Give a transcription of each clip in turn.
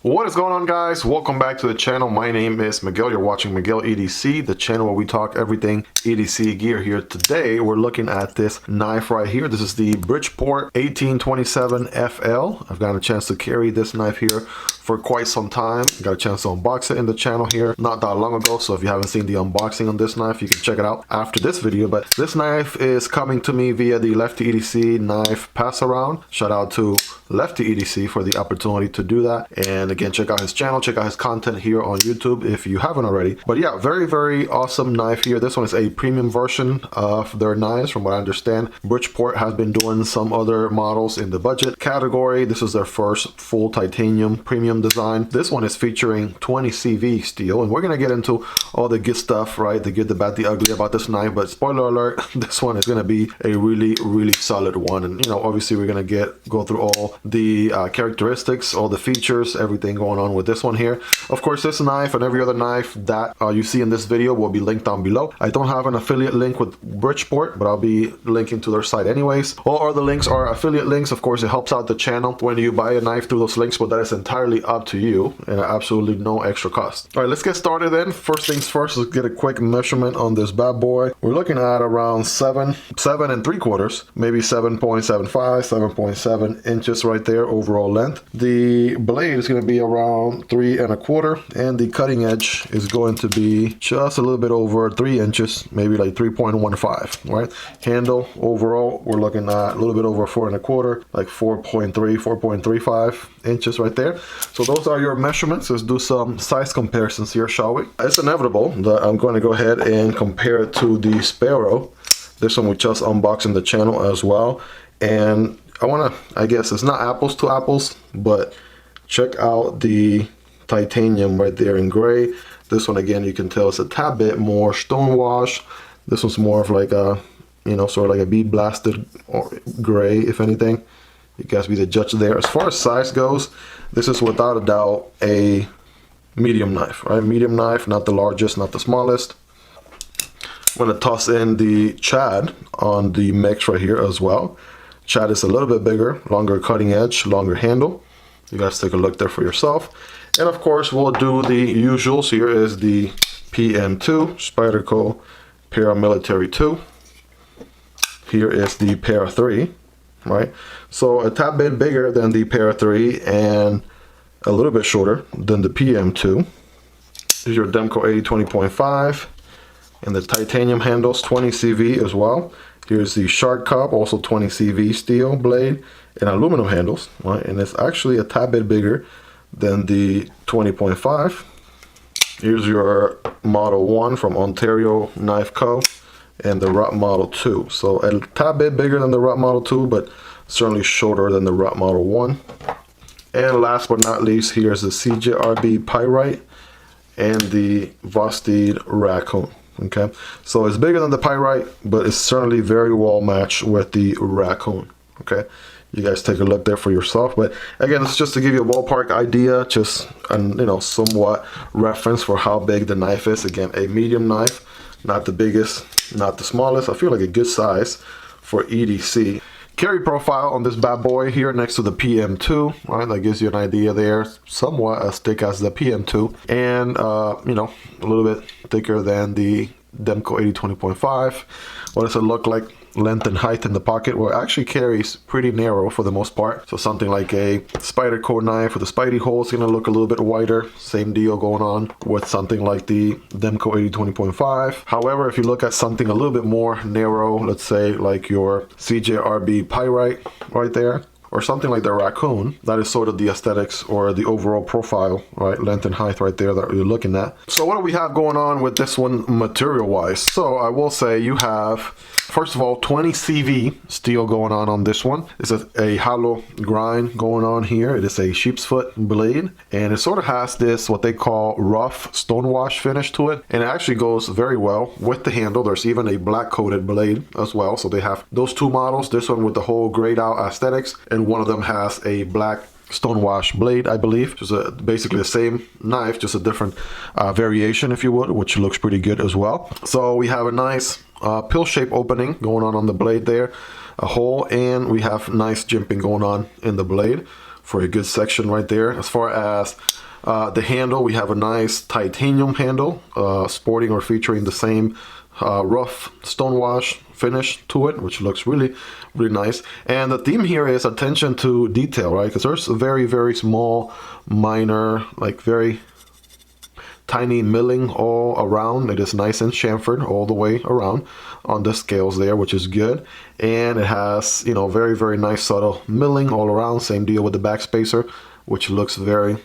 What is going on, guys? Welcome back to the channel. My name is Miguel. You're watching Miguel EDC, the channel where we talk everything EDC gear. Here today we're looking at this knife right here. This is the Bridgeport 1827 FL. I've got a chance to carry this knife here for quite some time. Got a chance to unbox it in the channel here not that long ago, so if you haven't seen the unboxing on this knife, you can check it out after this video. But this knife is coming to me via the Lefty EDC knife pass around. Shout out to Lefty EDC for the opportunity to do that. And again, check out his channel, check out his content here on YouTube if you haven't already. But yeah, very awesome knife here. This one is a premium version of their knives from what I understand. Bridgeport has been doing some other models in the budget category. This is their first full titanium premium design. This one is featuring 20 CV steel, and we're gonna get into all the good stuff, right? The good, the bad, the ugly about this knife. But spoiler alert, this one is gonna be a really solid one. And you know, obviously we're gonna go through all the characteristics, all the features, everything going on with this one here. Of course, this knife and every other knife that you see in this video will be linked down below. I don't have an affiliate link with Bridgeport, but I'll be linking to their site anyways. All other links are affiliate links. Of course, it helps out the channel when you buy a knife through those links, but that is entirely up to you and absolutely no extra cost. All right, let's get started then. First things first, let's get a quick measurement on this bad boy. We're looking at around 7 3/4, maybe 7.75, 7.7 inches right there overall length. The blade is going to be around 3 1/4, and the cutting edge is going to be just a little bit over 3 inches, maybe like 3.15, right? Handle overall, we're looking at a little bit over 4 1/4, like 4.3, 4.35 inches right there. So those are your measurements. Let's do some size comparisons here, shall we? It's inevitable that I'm going to go ahead and compare it to the Sparrow. This one we just unboxed in the channel as well. And I guess it's not apples to apples, but check out the titanium right there in gray. This one, again, you can tell it's a tad bit more stonewash. This one's more of like a, you know, sort of like a bead blasted or gray, if anything. You guys be the judge there. As far as size goes, this is without a doubt a medium knife, right? Medium knife, not the largest, not the smallest. I'm gonna toss in the Chad on the mix right here as well. Chad is a little bit bigger, longer cutting edge, longer handle. You guys take a look there for yourself. And of course, we'll do the usuals. Here is the PM2, Spyderco Paramilitary 2. Here is the Para 3, right? So a tad bit bigger than the Para 3 and a little bit shorter than the PM2. Here's your Demko AD 20.5 and the titanium handles, 20 CV as well. Here's the Shark Cub, also 20 CV steel blade and aluminum handles, right? And it's actually a tad bit bigger than the 20.5. Here's your Model 1 from Ontario Knife Co. and the ROT Model 2. So a tad bit bigger than the ROT Model 2, but certainly shorter than the ROT Model 1. And last but not least, here's the CJRB Pyrite and the Vosteed Raccoon. Okay, so it's bigger than the Pyrite, but it's certainly very well matched with the Raccoon. Okay, you guys take a look there for yourself. But again, it's just to give you a ballpark idea, just you know, somewhat reference for how big the knife is. Again, a medium knife, not the biggest, not the smallest. I feel like a good size for EDC. Carry profile on this bad boy here next to the PM2, right? That gives you an idea there, somewhat as thick as the PM2, and you know, a little bit thicker than the Demko AD 20.5. What does it look like? Length and height in the pocket, well, it actually carries pretty narrow for the most part. So something like a Spyderco knife with a Spidey hole is gonna look a little bit wider. Same deal going on with something like the Demko AD 20.5. However, if you look at something a little bit more narrow, let's say like your CJRB Pyrite right there, or something like the Raccoon, that is sort of the aesthetics or the overall profile, right? Length and height right there that you're looking at. So what do we have going on with this one material wise? So I will say you have, first of all, 20 CV steel going on this one. It's a hollow grind going on here. It is a sheep's foot blade, and it sort of has this what they call rough stonewash finish to it, and it actually goes very well with the handle. There's even a black coated blade as well. So they have those two models, this one with the whole grayed out aesthetics, and one of them has a black stonewash blade, I believe. Just basically the same knife, just a different variation, if you would, which looks pretty good as well. So we have a nice pill shape opening going on the blade there, a hole, and we have nice jimping going on in the blade. for a good section right there. As far as the handle, we have a nice titanium handle, sporting or featuring the same rough stonewash finish to it, which looks really nice. And the theme here is attention to detail, right? Because there's a very small, minor, like very tiny milling all around. It is nice and chamfered all the way around on the scales there, which is good. And it has, you know, very nice subtle milling all around. Same deal with the back spacer, which looks very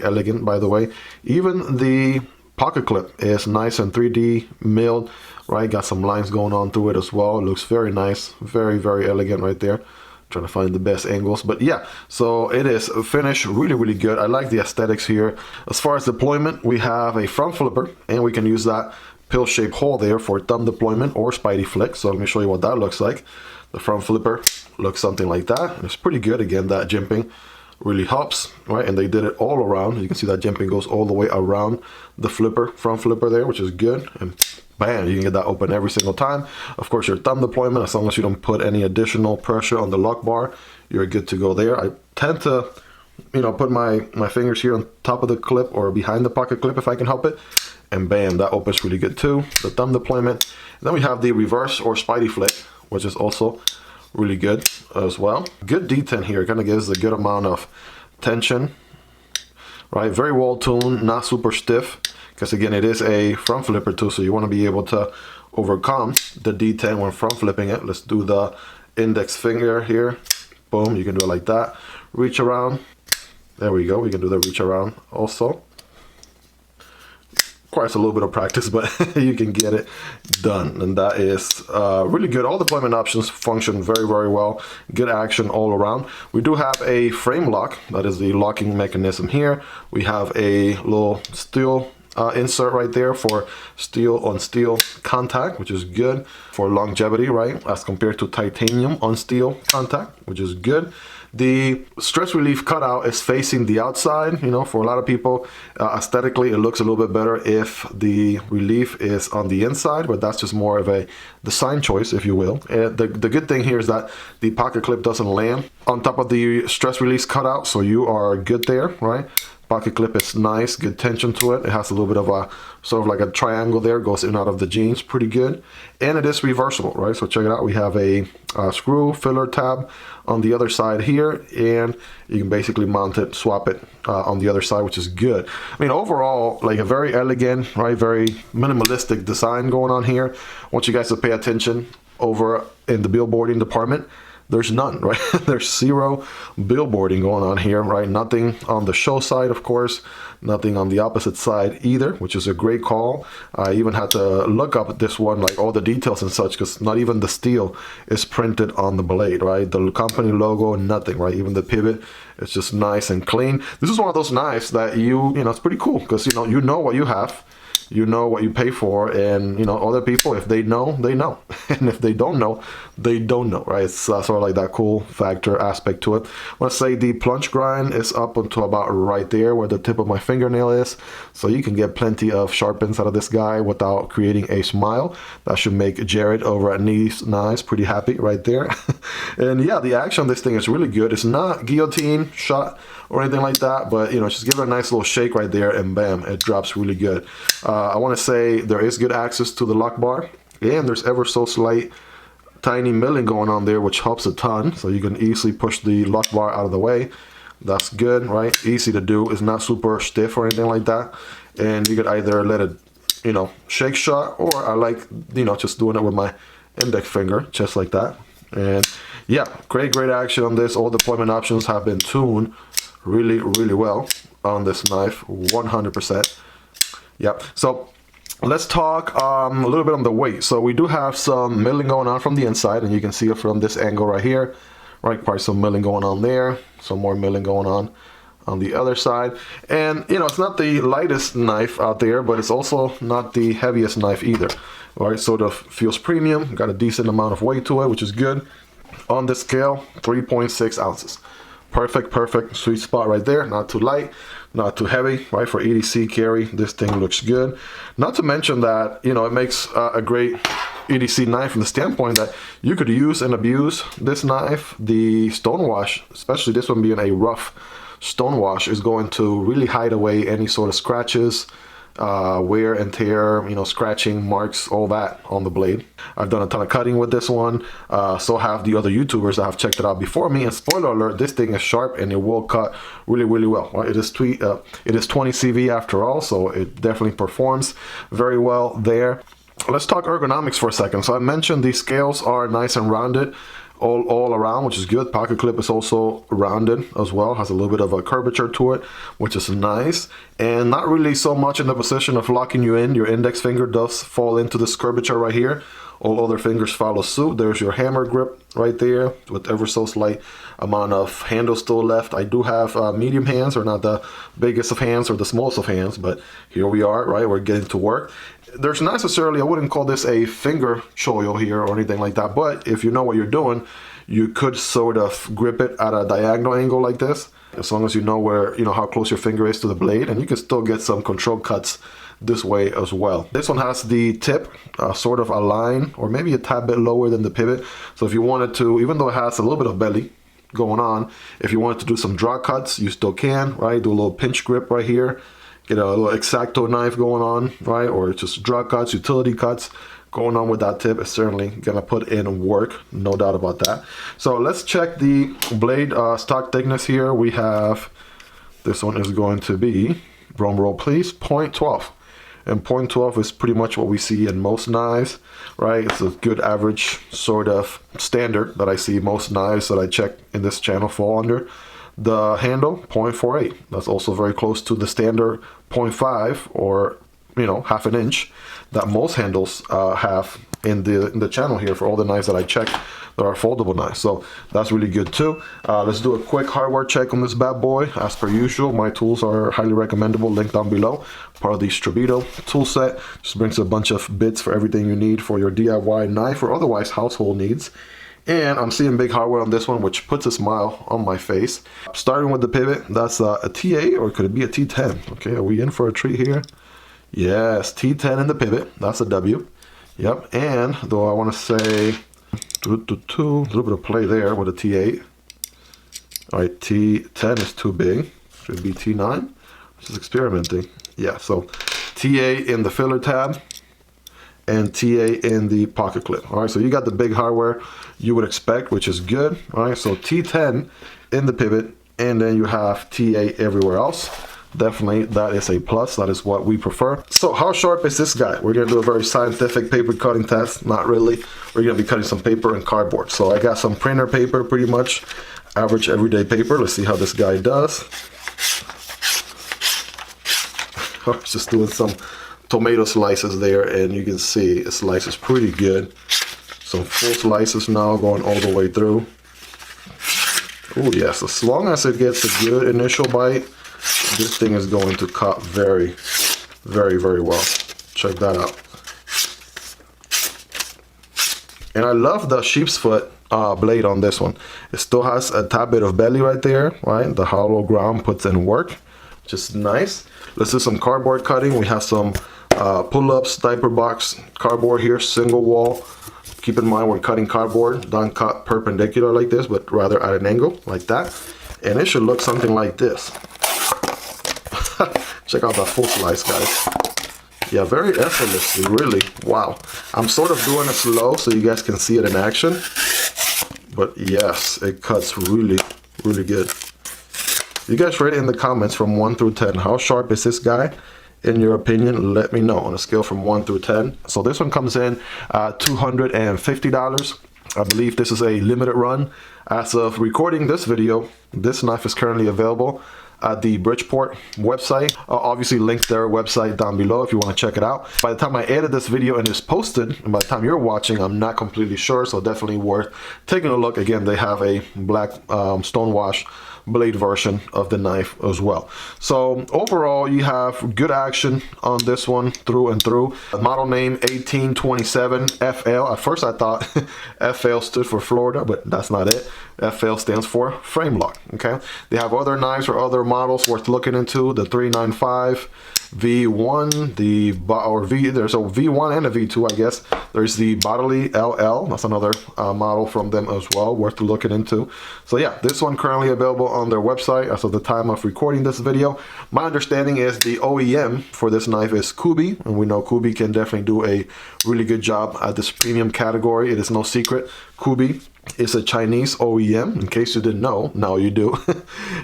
elegant, by the way. Even the pocket clip is nice and 3D milled, right? Got some lines going on through it as well. It looks very nice, very elegant right there. Trying to find the best angles, but yeah, so it is finished really good. I like the aesthetics here. As far as deployment, we have a front flipper, and we can use that pill shaped hole there for thumb deployment or Spidey flick. So let me show you what that looks like. The front flipper looks something like that. It's pretty good. Again, that jimping really helps, right? And they did it all around. You can see that jimping goes all the way around the flipper, front flipper there, which is good. And bam, you can get that open every single time. Of course, your thumb deployment, as long as you don't put any additional pressure on the lock bar, you're good to go there. I tend to, you know, put my fingers here on top of the clip or behind the pocket clip if I can help it. And bam, that opens really good too. The thumb deployment. And then we have the reverse or Spidey flick, which is also really good as well. Good detent here, kind of gives a good amount of tension, right? Very well tuned, not super stiff, because again, it is a front flipper too, so you want to be able to overcome the detent when front flipping it. Let's do the index finger here. Boom, you can do it like that. Reach around. There we go. We can do the reach around also. Requires a little bit of practice, but you can get it done, and that is really good. All deployment options function very well. Good action all around. We do have a frame lock. That is the locking mechanism here. We have a little steel insert right there for steel on steel contact, which is good for longevity, right? As compared to titanium on steel contact, which is good. The stress relief cutout is facing the outside. You know, for a lot of people, aesthetically, it looks a little bit better if the relief is on the inside, but that's just more of a design choice, if you will. The good thing here is that the pocket clip doesn't land on top of the stress release cutout, so you are good there, right? Pocket clip is nice, good tension to it. It has a little bit of a sort of like a triangle there, goes in and out of the jeans, pretty good. And it is reversible, right? So check it out. We have a screw filler tab on the other side here, and you can basically mount it, swap it on the other side, which is good. I mean, overall, like a very elegant, right? Very minimalistic design going on here. I want you guys to pay attention over in the billboarding department. There's none, right? There's zero billboarding going on here, right? Nothing on the show side, of course, nothing on the opposite side either, which is a great call. I even had to look up this one, like all the details and such, because not even the steel is printed on the blade, right? The company logo, nothing, right? Even the pivot, it's just nice and clean. This is one of those knives that you know, it's pretty cool, because you know what you have. You know what you pay for, and you know, other people, if they know, they know. And if they don't know, they don't know, right? It's sort of like that cool factor aspect to it. I want to say the plunge grind is up until about right there where the tip of my fingernail is. So you can get plenty of sharpens out of this guy without creating a smile. That should make Jared over at Nice pretty happy right there. And yeah, the action on this thing is really good. It's not guillotine shot or anything like that, but you know, just give it a nice little shake right there, and bam, it drops really good. I want to say there is good access to the lock bar, and there's ever so slight tiny milling going on there, which helps a ton. So you can easily push the lock bar out of the way. That's good, right? Easy to do. It's not super stiff or anything like that. And you could either let it, you know, shake shot, or I like, you know, just doing it with my index finger, just like that. And yeah, great action on this. All deployment options have been tuned really well on this knife, 100%. Yep. So let's talk a little bit on the weight. So we do have some milling going on from the inside, and you can see it from this angle right here, right? Probably some milling going on there, some more milling going on the other side. And you know, it's not the lightest knife out there, but it's also not the heaviest knife either, right? Sort of feels premium, got a decent amount of weight to it, which is good. On this scale, 3.6 ounces. Perfect sweet spot right there. Not too light, not too heavy, right? For EDC carry, this thing looks good. Not to mention that, you know, it makes a great EDC knife from the standpoint that you could use and abuse this knife. The stonewash, especially this one being a rough stonewash, is going to really hide away any sort of scratches, wear and tear, you know, scratching marks, all that on the blade. I've done a ton of cutting with this one, so have the other YouTubers that have checked it out before me, and spoiler alert, this thing is sharp and it will cut really, really well. Right? It is 20 CV after all, so it definitely performs very well there. Let's talk ergonomics for a second. So I mentioned these scales are nice and rounded all around, which is good. Pocket clip is also rounded as well, has a little bit of a curvature to it, which is nice, and not really so much in the position of locking you in. Your index finger does fall into this curvature right here. All other fingers follow suit. There's your hammer grip right there with ever so slight amount of handle still left. I do have medium hands, or not the biggest of hands or the smallest of hands, but here we are, right? We're getting to work. There's not necessarily, I wouldn't call this a finger choil here or anything like that, but if you know what you're doing, you could sort of grip it at a diagonal angle like this, as long as you know where, you know, how close your finger is to the blade, and you can still get some control cuts this way as well. This one has the tip sort of aligned, or maybe a tad bit lower than the pivot. So if you wanted to, even though it has a little bit of belly going on, if you wanted to do some draw cuts, you still can, right? Do a little pinch grip right here, get a little X-Acto knife going on, right? Or just draw cuts, utility cuts going on with that tip is certainly gonna put in work, no doubt about that. So let's check the blade stock thickness here. We have, this one is going to be, drum roll please, 0.12. And 0.12 is pretty much what we see in most knives, right? It's a good average sort of standard that I see most knives that I check in this channel fall under. The handle, 0.48. That's also very close to the standard 0.5, or, you know, half an inch that most handles have in the channel here for all the knives that I check that are foldable knives. So that's really good too. Let's do a quick hardware check on this bad boy. As per usual, my tools are highly recommendable, linked down below. Part of the Strabito tool set. Just brings a bunch of bits for everything you need for your DIY knife or otherwise household needs. And I'm seeing big hardware on this one, which puts a smile on my face. Starting with the pivot, that's a T8, or could it be a T10? Okay, are we in for a treat here? Yes, T10 in the pivot, that's a W. Yep, and though I want to say, a little bit of play there with a T8. All right, T10 is too big, should be T9. Just experimenting. Yeah, so T8 in the filler tab, and TA in the pocket clip. All right, so you got the big hardware you would expect, which is good. All right, so T10 in the pivot, and then you have TA everywhere else. Definitely, that is a plus. That is what we prefer. So how sharp is this guy? We're gonna do a very scientific paper cutting test. Not really. We're gonna be cutting some paper and cardboard. So I got some printer paper, pretty much average everyday paper. Let's see how this guy does. I was just doing some tomato slices there, and you can see it slices pretty good. Some full slices now going all the way through. Oh yes, as long as it gets a good initial bite, this thing is going to cut very, very, very well. Check that out. And I love the sheep's foot blade on this one. It still has a tad bit of belly right there, right? The hollow ground puts in work, which is nice. Let's do some cardboard cutting. We have some pull-ups, diaper box cardboard here, single wall. Keep in mind we're cutting cardboard, don't cut perpendicular like this, but rather at an angle like that. And it should look something like this. Check out that full slice, guys. Yeah, very effortlessly, really. Wow. I'm sort of doing it slow so you guys can see it in action. But yes, it cuts really, really good. You guys rate it in the comments from 1 through 10. How sharp is this guy? In your opinion, let me know on a scale from 1 through 10. So this one comes in $250. I believe this is a limited run. As of recording this video, this knife is currently available at the Bridgeport website. Obviously link their website down below if you want to check it out. By the time I edit this video and it's posted, and by the time you're watching, I'm not completely sure, so definitely worth taking a look. Again, they have a black stonewash blade version of the knife as well. So overall, you have good action on this one through and through. Model name 1827 FL. At first I thought FL stood for Florida, but that's not it. FL stands for frame lock. Okay, they have other knives or other models worth looking into. The 395 V1, there's a V1 and a V2, I guess. There's the Bodily LL, that's another model from them as well, worth looking into. So yeah, this one currently available on their website as of the time of recording this video. My understanding is the OEM for this knife is Kubi, and we know Kubi can definitely do a really good job at this premium category. It is no secret, Kubi is a Chinese OEM, in case you didn't know. Now you do.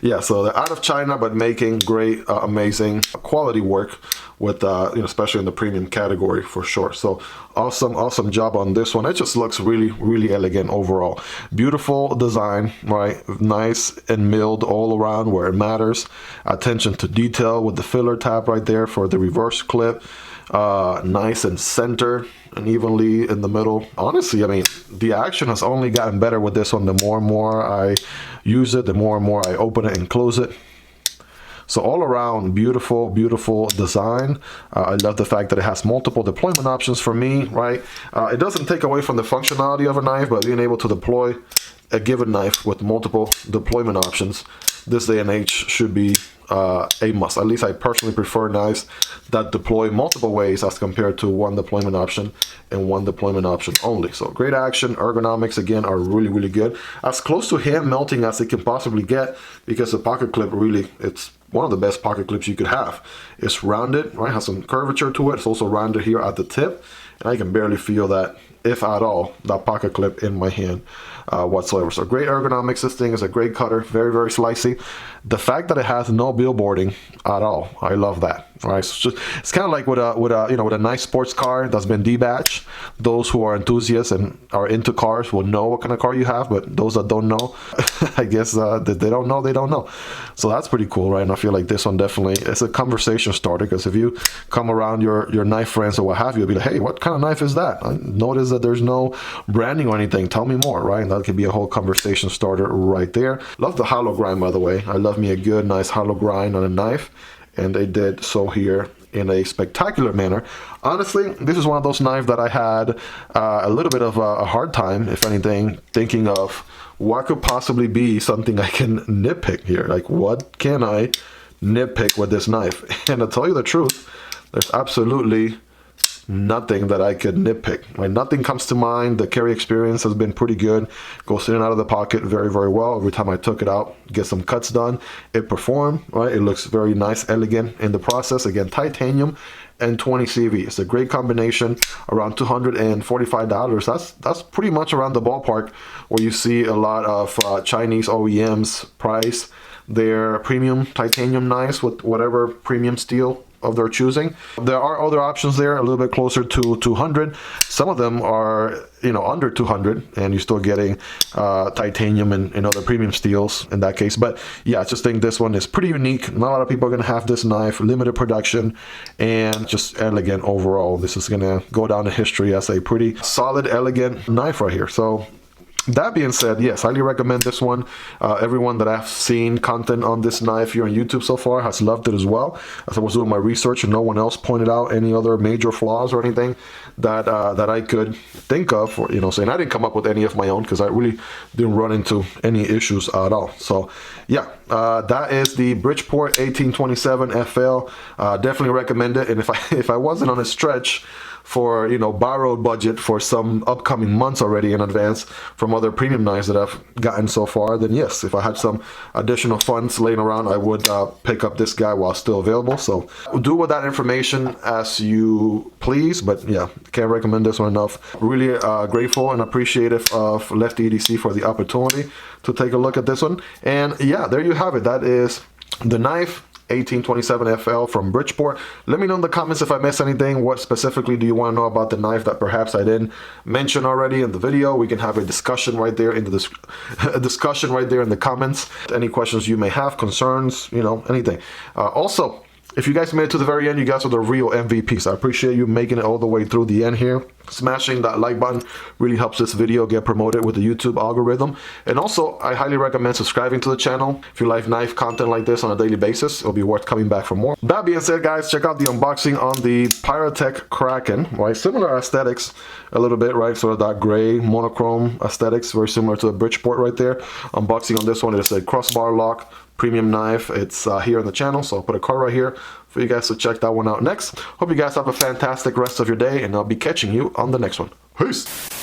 Yeah, so they're out of China, but making great, amazing quality work with, especially in the premium category for sure. So awesome job on this one. It just looks really elegant overall. Beautiful design, right? Nice and milled all around where it matters. Attention to detail with the filler tab right there for the reverse clip. Nice and center and evenly in the middle. Honestly, I mean, the action has only gotten better with this one. The more and more I use it, the more and more I open it and close it. So all around, beautiful design. I love the fact that it has multiple deployment options for me, right? It doesn't take away from the functionality of a knife, but being able to deploy a given knife with multiple deployment options this day and age should be a must. At least I personally prefer knives that deploy multiple ways as compared to one deployment option and one deployment option only. So great action. Ergonomics again are really good. As close to hand melting as it can possibly get, because the pocket clip really, it's one of the best pocket clips you could have. It's rounded, right? Has some curvature to it. It's also rounded here at the tip, and I can barely feel that, if at all, that pocket clip in my hand whatsoever. So great ergonomics. This thing is a great cutter, very slicey. The fact that it has no billboarding at all, I love that. All right, so it's kind of like with a nice sports car that's been debadged. Those who are enthusiasts and are into cars will know what kind of car you have, but those that don't know, I guess that they don't know, they don't know. So that's pretty cool, right? And I feel like this one definitely is a conversation starter, because if you come around your knife friends or what have you, you'll be like, hey, what kind of knife is that? I noticed that there's no branding or anything. Tell me more, right? And that could be a whole conversation starter right there. Love the hollow grind, by the way. I love me a good, nice hollow grind on a knife, and they did so here in a spectacular manner. Honestly, this is one of those knives that I had a little bit of a hard time, if anything, thinking of what could possibly be something I can nitpick here. Like, what can I nitpick with this knife? And to tell you the truth, there's absolutely nothing that I could nitpick. Like, nothing comes to mind. The carry experience has been pretty good. Goes in and out of the pocket very well. Every time I took it out, get some cuts done, it performed, right? It looks very nice, elegant in the process. Again, titanium and 20 CV. It's a great combination, around $245. That's pretty much around the ballpark where you see a lot of Chinese OEMs price their premium titanium knives with whatever premium steel of their choosing. There are other options there a little bit closer to 200. Some of them are, under 200, and you're still getting titanium and other premium steels in that case. But yeah, I just think this one is pretty unique. Not a lot of people are going to have this knife, limited production, and just elegant overall. This is going to go down in history as a pretty solid, elegant knife right here. So that being said, yes, highly recommend this one. Everyone that I've seen content on this knife here on YouTube so far has loved it as well. As I was doing my research, and no one else pointed out any other major flaws or anything that I could think of, or saying I didn't come up with any of my own, because I really didn't run into any issues at all. So yeah, that is the Bridgeport 1827 FL. Definitely recommend it. And if I wasn't on a stretch for borrowed budget for some upcoming months already in advance from other premium knives that I've gotten so far, then yes, if I had some additional funds laying around, I would pick up this guy while still available. So do with that information as you please, but yeah, can't recommend this one enough. Really grateful and appreciative of Lefty EDC for the opportunity to take a look at this one. And yeah, there you have it. That is the knife 1827 FL from Bridgeport. Let me know in the comments if I missed anything. What specifically do you want to know about the knife that perhaps I didn't mention already in the video? We can have a discussion right there in the comments. Any questions you may have, concerns, anything. Also, if you guys made it to the very end, you guys are the real MVPs. I appreciate you making it all the way through the end here. Smashing that like button really helps this video get promoted with the YouTube algorithm. And also, I highly recommend subscribing to the channel. If you like knife content like this on a daily basis, it'll be worth coming back for more. That being said, guys, check out the unboxing on the Pyrite Kraken, right? Similar aesthetics a little bit, right? Sort of that gray monochrome aesthetics, very similar to the Bridgeport right there. Unboxing on this one is a crossbar lock premium knife. It's here on the channel, so I'll put a card right here for you guys to check that one out next. Hope you guys have a fantastic rest of your day, and I'll be catching you on the next one. Peace!